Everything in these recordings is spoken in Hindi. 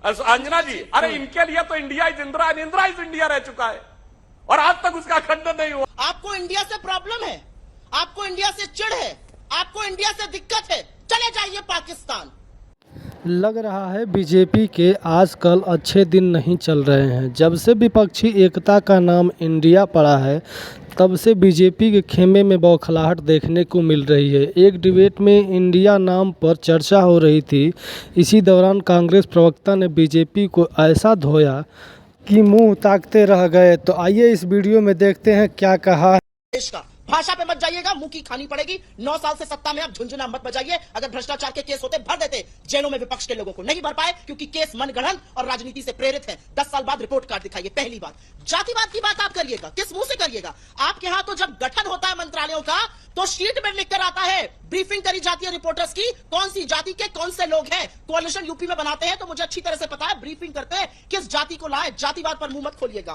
अंजना जी, अरे इनके लिए तो India is Indira and Indira is India रह चुका है और आज तक उसका खंडन नहीं हुआ। आपको इंडिया से प्रॉब्लम है, आपको इंडिया से चिढ़ है, आपको इंडिया से दिक्कत है, चले जाइए पाकिस्तान। लग रहा है बीजेपी के आजकल अच्छे दिन नहीं चल रहे हैं। जब से विपक्षी एकता का नाम इंडिया पड़ा है तब से बीजेपी के खेमे में बौखलाहट देखने को मिल रही है। एक डिबेट में इंडिया नाम पर चर्चा हो रही थी। इसी दौरान कांग्रेस प्रवक्ता ने बीजेपी को ऐसा धोया कि मुंह ताकते रह गए। तो आइए इस वीडियो में देखते हैं क्या कहा। देश का भाषा पे मत जाइएगा, मुंह की खानी पड़ेगी। 9 साल से सत्ता में आप झुंझुना मत बजाइए। अगर भ्रष्टाचार के केस होते भर देते जेलों में, विपक्ष के लोगों को नहीं भर पाए क्योंकि केस मनगढ़ंत और राजनीति से प्रेरित है। 10 साल बाद रिपोर्ट कार्ड दिखाइए। पहली बात, जातिवाद की बात आप करिएगा, किस मुंह से करिएगा? आपके यहाँ तो जब गठन होता है मंत्रालयों का तो शीट में लिखकर आता है, ब्रीफिंग करी जाती है रिपोर्टर्स की, कौन सी जाति के कौन से लोग हैं। कोalition यूपी में बनाते हैं तो मुझे अच्छी तरह से पता है ब्रीफिंग करते हैं किस जाति को लाए। जातिवाद पर मुंह मत खोलिएगा।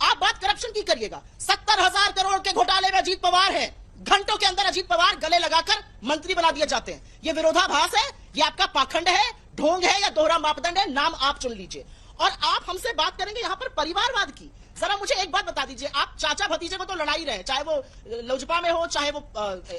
आप बात करप्शन की करिएगा। 70,000 करोड़ के घोटाले में अजीत पवार है। घंटों के अंदर अजीत पवार गले लगाकर मंत्री बना दिए जाते हैं। ये विरोधाभास है, ये आपका पाखंड है, ढोंग है या दोहरा मापदंड है, नाम आप चुन लीजिए। और आप हमसे बात करेंगे यहां पर परिवारवाद की। जरा मुझे एक बात बता दीजिए, आप चाचा भतीजे को तो लड़ाई रहे, चाहे वो लोजपा में हो चाहे वो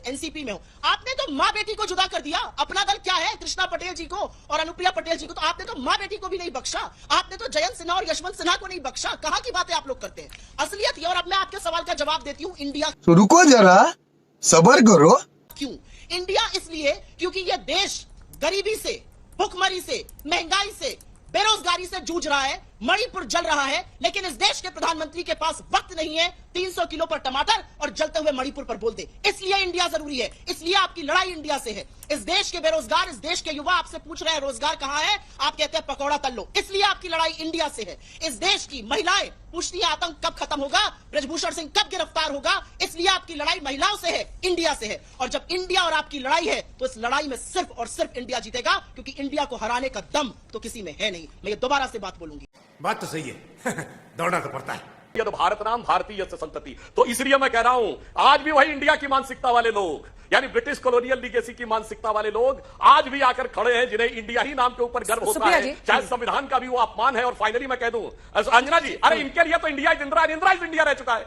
एनसीपी में हो। आपने तो माँ बेटी को जुदा कर दिया। अपना दल क्या है, कृष्णा पटेल जी को और अनुप्रिया पटेल जी को तो आपने तो माँ बेटी को भी नहीं बख्शा। आपने तो जयंत सिन्हा और यशवंत सिन्हा को नहीं बख्शा। कहां की बातें आप लोग करते हैं? असलियत ये। और अब मैं आपके सवाल का जवाब देती हूँ। इंडिया, तो रुको जरा, सबर करो। क्यों इंडिया? इसलिए क्योंकि ये देश गरीबी से, भुखमरी से, महंगाई से, बेरोजगारी से जूझ रहा है। मणिपुर जल रहा है, लेकिन इस देश के प्रधानमंत्री के पास वक्त नहीं है 300 किलो पर टमाटर और जलते हुए मणिपुर पर बोल दे। इसलिए इंडिया जरूरी है, इसलिए आपकी लड़ाई इंडिया से है। इस देश के बेरोजगार, इस देश के युवा आपसे पूछ रहे हैं रोजगार कहां है, आप कहते हैं पकौड़ा तल लो। इसलिए आपकी लड़ाई इंडिया से है। इस देश की महिलाएं पूछती है आतंक कब खत्म होगा, ब्रजभूषण सिंह कब गिरफ्तार होगा। इसलिए आपकी लड़ाई महिलाओं से है, इंडिया से है। और जब इंडिया और आपकी लड़ाई है तो इस लड़ाई में सिर्फ और सिर्फ इंडिया जीतेगा, क्योंकि इंडिया को हराने का दम तो किसी में है नहीं। मैं ये दोबारा से बात बोलूंगी। बात तो सही है। दौड़ना तो पड़ता है। ये तो भारत नाम भारतीय से संतति। तो इसलिए मैं कह रहा हूं, आज भी वही इंडिया की मानसिकता वाले लोग, यानी ब्रिटिश कॉलोनियल लीगेसी की मानसिकता वाले लोग आज भी आकर खड़े हैं, जिन्हें इंडिया ही नाम के ऊपर गर्व होता है, चाहे संविधान का भी वो अपमान है। और फाइनली मैं कह दूं अंजना जी, अरे इनके लिए तो India is Indira and Indira is India रह चुका है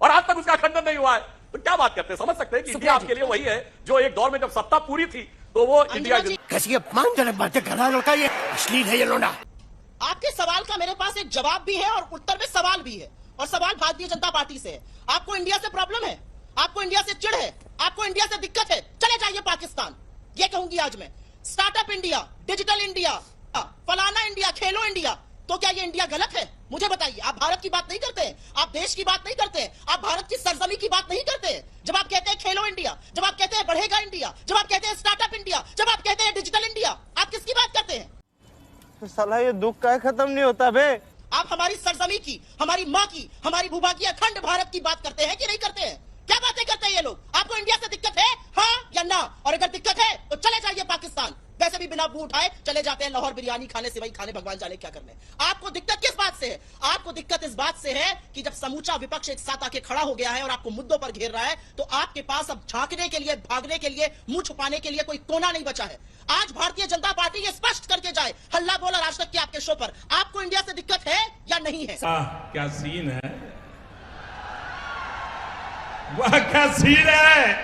और आज तक उसका खंडन नहीं हुआ है। तो क्या बात करते हैं? समझ सकते हैं कि इंडिया आपके लिए वही है जो एक दौर में जब सत्ता पूरी थी तो वो इंडिया। कैसी अपमानजनक बातें कर रहा है लड़का, ये अश्लील है ये लोंडा। आपके सवाल का मेरे पास एक जवाब भी है और उत्तर में सवाल भी है, और सवाल भारतीय जनता पार्टी से है। आपको इंडिया से प्रॉब्लम है, आपको इंडिया से चिढ़ है, आपको इंडिया से दिक्कत है, चले जाइए पाकिस्तान। ये कहूंगी आज मैं। स्टार्टअप इंडिया, डिजिटल इंडिया, फलाना इंडिया, खेलो इंडिया। तो क्या ये इंडिया गलत है? मुझे बताइए। आप भारत की बात नहीं करते हैं, आप देश की बात नहीं करते हैं, आप भारत की सरजमी की बात नहीं करते हैं। जब आप कहते हैं खेलो इंडिया, जब आप कहते हैं बढ़ेगा इंडिया, जब आप कहते हैं स्टार्टअप इंडिया, जब आप कहते हैं डिजिटल इंडिया, आप किसकी बात करते हैं? साला ये दुख का खत्म नहीं होता बे। आप हमारी सरजमी की, हमारी माँ की, हमारी भूभा की, अखंड भारत की बात करते हैं कि नहीं करते हैं? क्या बातें करते हैं ये लोग? आपको इंडिया से दिक्कत है, हाँ या ना? और अगर दिक्कत है तो चले जाइए पाकिस्तान। वैसे भी बिना मुंह उठाए चले जाते हैं लाहौर बिरयानी खाने, सिवाई खाने, भगवान जाने क्या करने। आपको दिक्कत किस बात से है? आपको दिक्कत इस बात से है कि जब समूचा विपक्ष एक साथ आके खड़ा हो गया है और आपको मुद्दों पर घेर रहा है, तो आपके पास अब झांकने के लिए, भागने के लिए, मुंह छुपाने के लिए कोई कोना नहीं बचा है। आज भारतीय जनता पार्टी ये स्पष्ट करके जाए, हल्ला बोला राज तक के आपके शो पर, आपको इंडिया से दिक्कत है या नहीं है? क्या सीन है, वाह क्या सीन है।